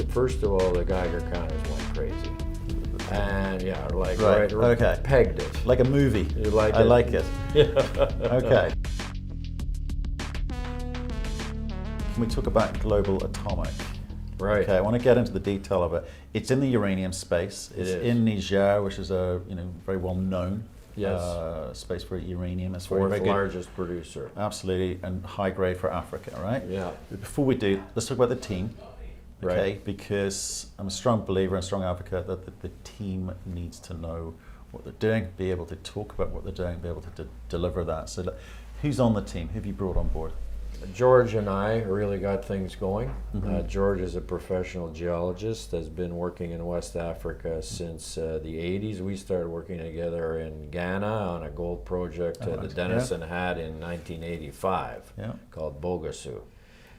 First of all, the Geiger counters went crazy. And yeah, like okay. pegged it. Like a movie. You like I it? like it. Okay. Can we talk about Global Atomic? Right. Okay, I want to get into the detail of it. It's in the uranium space. It's in Niger, which is a very well known space for uranium. It's Fourth very largest producer. Absolutely, and high grade for Africa, right? Yeah. Before we do, let's talk about the team. Okay, Right. because I'm a strong believer and strong advocate that the team needs to know what they're doing, be able to talk about what they're doing, be able to deliver that. So, who's on the team? Who have you brought on board? George and I really got things going. George is a professional geologist, has been working in West Africa since the 80s. We started working together in Ghana on a gold project that Denison had in 1985 called Bogasu.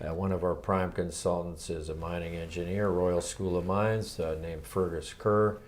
One of our prime consultants is a mining engineer, Royal School of Mines, named Fergus Kerr.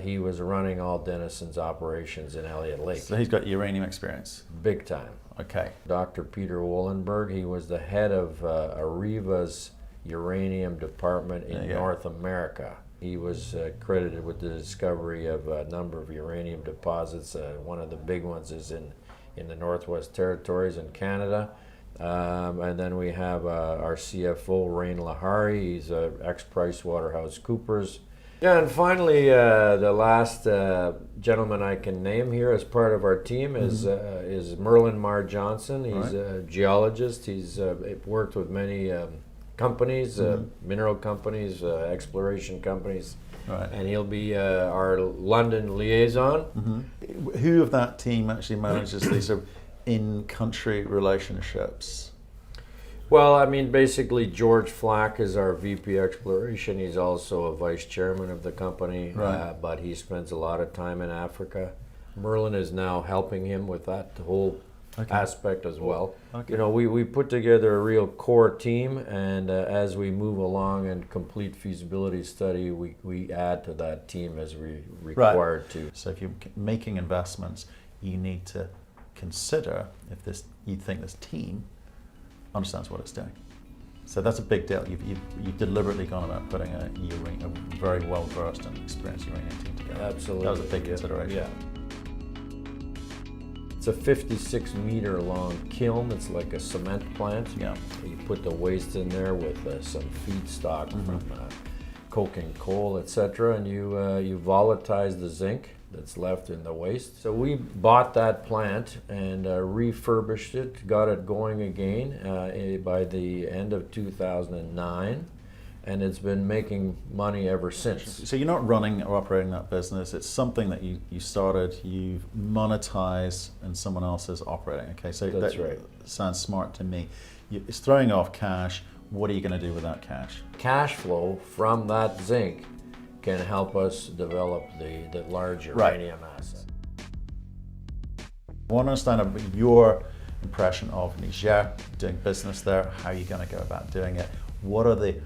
He was running all Denison's operations in Elliott Lake. So he's got uranium experience. Big time. Okay. Dr. Peter Wollenberg, he was the head of Areva's uranium department in North America. He was credited with the discovery of a number of uranium deposits. One of the big ones is in the Northwest Territories in Canada. And then we have our CFO, Rain Lahari. He's ex-PricewaterhouseCoopers. Yeah, and finally, the last gentleman I can name here as part of our team is Merlin Marr Johnson. He's a geologist. He's worked with many companies, mineral companies, exploration companies, and he'll be our London liaison. Who of that team actually manages these sort of in-country relationships? Well, I mean, basically, George Flack is our VP Exploration. He's also a vice chairman of the company, but he spends a lot of time in Africa. Merlin is now helping him with that whole aspect as well. You know, we put together a real core team, and as we move along and complete feasibility study, we add to that team as we required to. So if you're making investments, you need to consider if you think this team understands what it's doing. So that's a big deal. You've deliberately gone about putting a very well versed and experienced uranium team together. Absolutely. That was a big consideration. Yeah. It's a 56-meter long kiln. It's like a cement plant. Yeah. You put the waste in there with some feedstock from coking coal, etc., and you volatilize the zinc that's left in the waste. So we bought that plant and refurbished it, got it going again by the end of 2009, and it's been making money ever since. So you're not running or operating that business, it's something that you started, you've monetized, and someone else is operating. Okay, so that's that right. Sounds smart to me. It's throwing off cash. What are you going to do with that cash? Cash flow from that zinc can help us develop the large uranium asset. I want to understand about your impression of Niger, doing business there, how are you going to go about doing it? What are the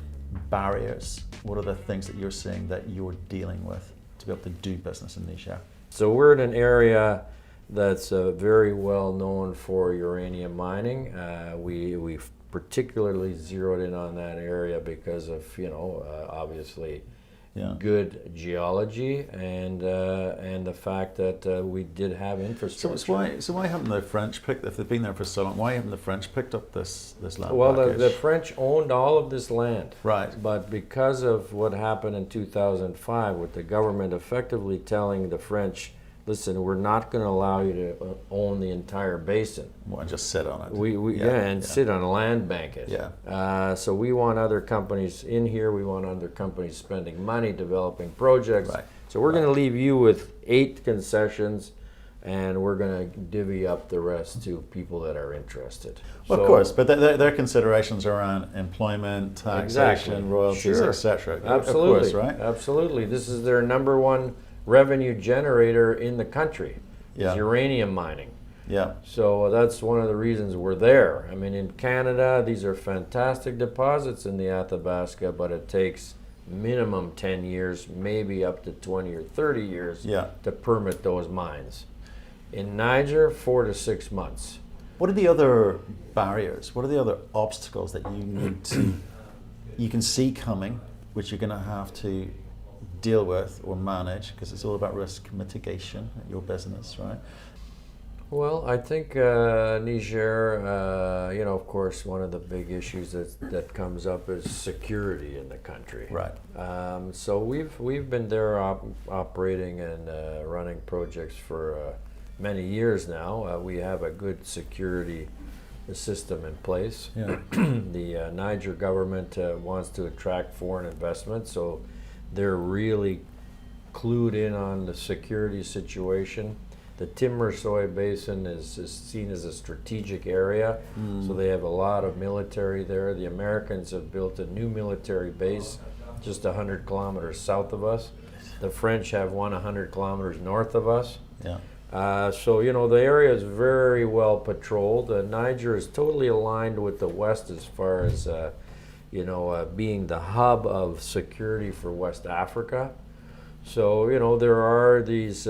barriers? What are the things that you're seeing that you're dealing with to be able to do business in Niger? So we're in an area that's very well known for uranium mining. We've particularly zeroed in on that area because of, obviously, good geology and the fact that we did have infrastructure. So why haven't the French picked, if they've been there for so long, why haven't the French picked up this land? Well, the French owned all of this land. Right. But because of what happened in 2005 with the government effectively telling the French, listen, we're not going to allow you to own the entire basin. Well, just sit on it. Sit on a land bank it. Yeah. So we want other companies in here. We want other companies spending money developing projects. Right. So we're going to leave you with 8 concessions, and we're going to divvy up the rest to people that are interested. Well, of course, but their considerations around employment, taxation, royalties, etc. Absolutely. Of course, right? Absolutely. This is their number one revenue generator in the country, is uranium mining. Yeah. So that's one of the reasons we're there. I mean, in Canada, these are fantastic deposits in the Athabasca, but it takes minimum 10 years, maybe up to 20 or 30 years to permit those mines. In Niger, 4 to 6 months. What are the other barriers? What are the other obstacles that you need to, you can see coming which you're going to have to deal with or manage, because it's all about risk mitigation at your business, right? Well, I think Niger, of course, one of the big issues that comes up is security in the country. Right. So we've been there operating and running projects for many years now. We have a good security system in place. Yeah. The Niger government wants to attract foreign investment, so they're really clued in on the security situation. The Timber-Soy Basin is seen as a strategic area, so they have a lot of military there. The Americans have built a new military base just 100 kilometers south of us. The French have one 100 kilometers north of us. Yeah. So, the area is very well patrolled. Niger is totally aligned with the West as far as, being the hub of security for West Africa. So, there are these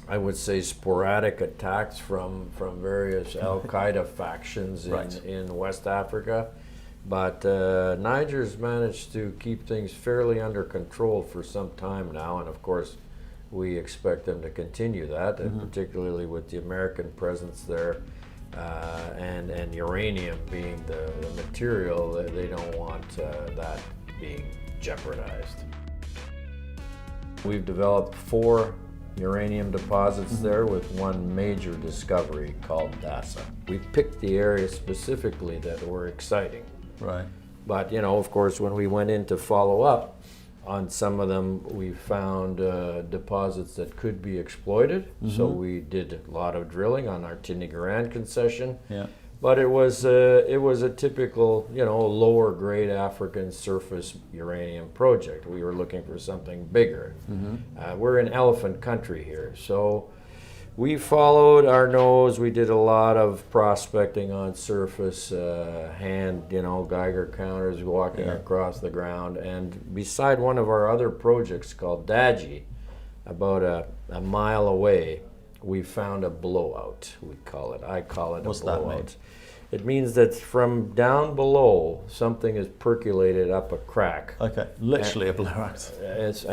I would say sporadic attacks from various Al-Qaeda factions in West Africa. But Niger's managed to keep things fairly under control for some time now, and of course we expect them to continue that, and particularly with the American presence there, and uranium being the material, they don't want that being jeopardized. We've developed 4 uranium deposits there with one major discovery called Dasa. We picked the areas specifically that were exciting. Right. But, of course, when we went in to follow up on some of them, we found deposits that could be exploited. So we did a lot of drilling on our Tinnigaran concession. Yeah. But it was a typical, lower grade African surface uranium project. We were looking for something bigger. We're in elephant country here, so we followed our nose. We did a lot of prospecting on surface, Geiger counters walking across the ground. And beside one of our other projects called Daji, about a mile away, we found a blowout, we call it. I call it What's a blowout. that mean? It means that from down below, something is percolated up a crack. Okay, literally a blowout. It's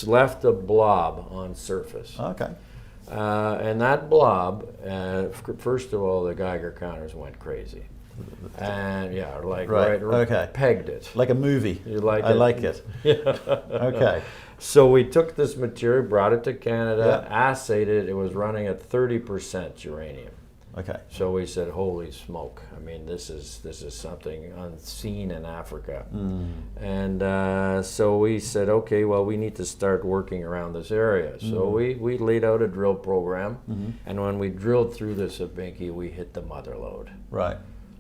left a blob on surface. Okay. And that blob, first of all, the Geiger counters went crazy. And pegged it. Like a movie. You like I it? like it. Okay. So we took this material, brought it to Canada, assayed it. It was running at 30% uranium. Okay. So we said, "Holy smoke! I mean, this is something unseen in Africa." And so we said, "Okay, well, we need to start working around this area." So we laid out a drill program, and when we drilled through the Sabinki, we hit the mother lode. Right.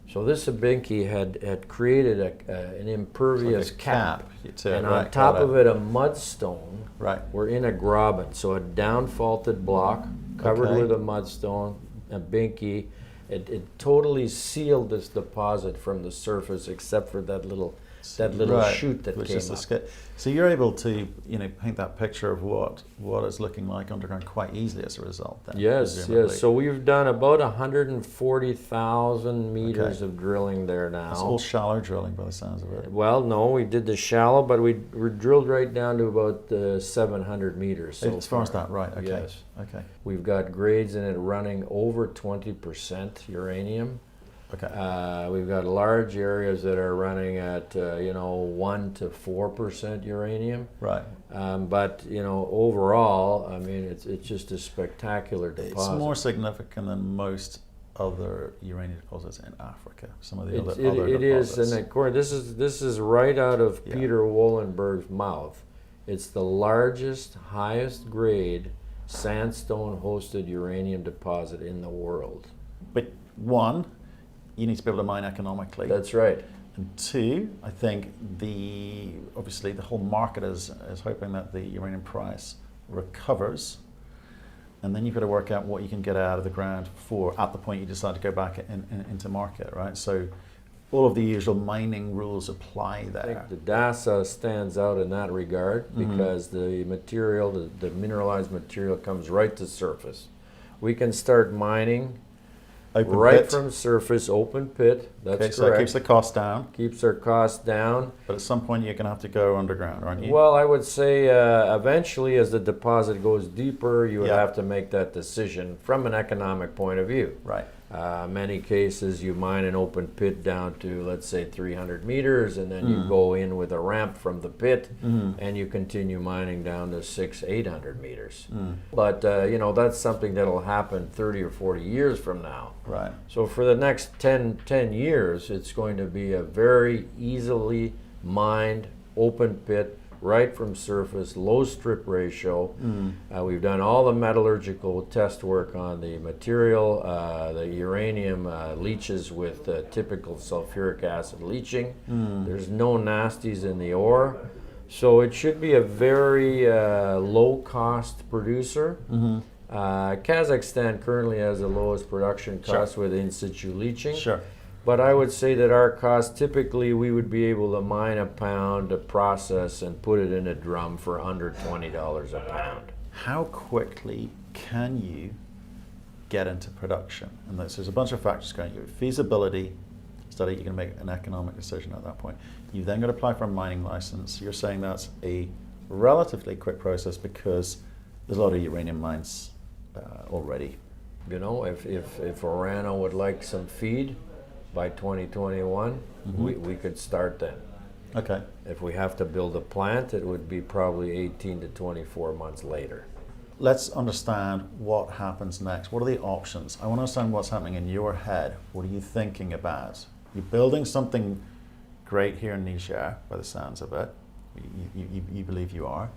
So this Sabinki had created an impervious Like a cap, to and it, on right, top got of it a mudstone. Right. We're in a graben, so a down-faulted block covered Okay. with a mudstone, a binky. It totally sealed this deposit from the surface, except for that little Right, chute that which came is the up. So you're able to, paint that picture of what it's looking like underground quite easily as a result. Then, Yes, presumably. yes. So we've done about 140,000 meters of drilling there now. It's all shallow drilling by the sounds of it. Well, no, we did the shallow, but we drilled right down to about 700 meters. So as far as that, right? Okay. Yes. Okay. We've got grades in it running over 20% uranium. Okay. We've got large areas that are running at 1 to 4% uranium. Right. But overall, I mean, it's just a spectacular deposit. It's more significant than most other uranium deposits in Africa. Some of the other It is, deposits. and of course, this is right out of Yeah. Peter Wollenberg's mouth. It's the largest, highest grade sandstone-hosted uranium deposit in the world. But one, you need to be able to mine economically. That's right. And two, I think obviously the whole market is hoping that the uranium price recovers, and then you've got to work out what you can get out of the ground at the point you decide to go back into market, right? So all of the usual mining rules apply I there. think the Dasa stands out in that regard because the material, the mineralized material, comes right to surface. We can start mining Open right pit. from surface, open pit. That's Okay, correct. so that keeps the cost down. Keeps our costs down. But at some point, you're going to have to go underground, aren't you? Well, I would say eventually, as the deposit goes deeper, you would Yeah. have to make that decision from an economic point of view. Right. Many cases, you mine an open pit down to, let's say, 300 meters, and then you go in with a ramp from the pit, and you continue mining down to 800 meters. But that's something that'll happen 30 or 40 years from now. Right. So for the next 10 years, it's going to be a very easily mined open pit, right from surface, low strip ratio. We've done all the metallurgical test work on the material. The uranium leaches with typical sulfuric acid leaching. There's no nasties in the ore. So it should be a very low-cost producer. Kazakhstan currently has the lowest production cost with in-situ leaching. Sure. But I would say that our cost, typically we would be able to mine a pound, to process and put it in a drum for under $20 a pound. How quickly can you get into production? And there's a bunch of factors going. Your feasibility study, you're going to make an economic decision at that point. You've then got to apply for a mining license. You're saying that's a relatively quick process because there's a lot of uranium mines already. You know, if Orano would like some feed by 2021, we could start then. Okay. If we have to build a plant, it would be probably 18 to 24 months later. Let's understand what happens next. What are the options? I want to understand what's happening in your head. What are you thinking about? You're building something great here in Niger, by the sounds of it. You believe you are.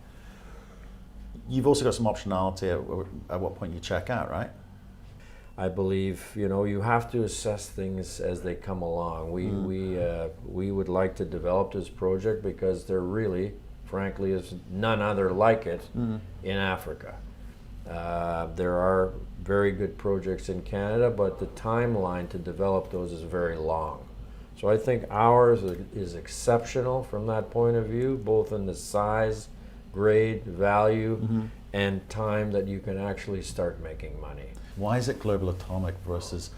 You've also got some optionality at what point you check out, right? I believe, you have to assess things as they come along. We would like to develop this project because there really, frankly, is none other like it in Africa. There are very good projects in Canada, but the timeline to develop those is very long. So I think ours is exceptional from that point of view, both in the size, grade, value, and time that you can actually start making money. Why is it Global Atomic versus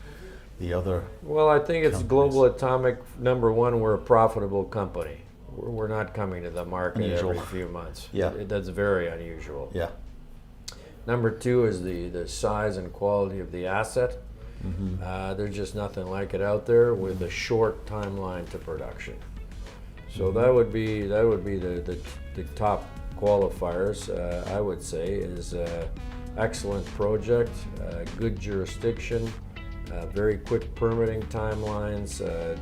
the other? Well, I think it's companies? Global Atomic, number one, we're a profitable company. We're not coming to the market Unusual. every few months. Yeah. That's very unusual. Yeah. Number two is the size and quality of the asset. There's just nothing like it out there with a short timeline to production. So that would be the top qualifiers. I would say is excellent project, good jurisdiction, very quick permitting timelines,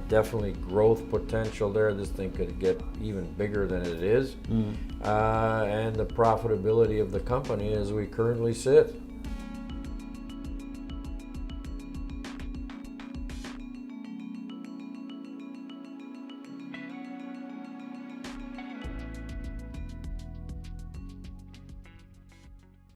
definitely growth potential there. This thing could get even bigger than it is, and the profitability of the company as we currently sit.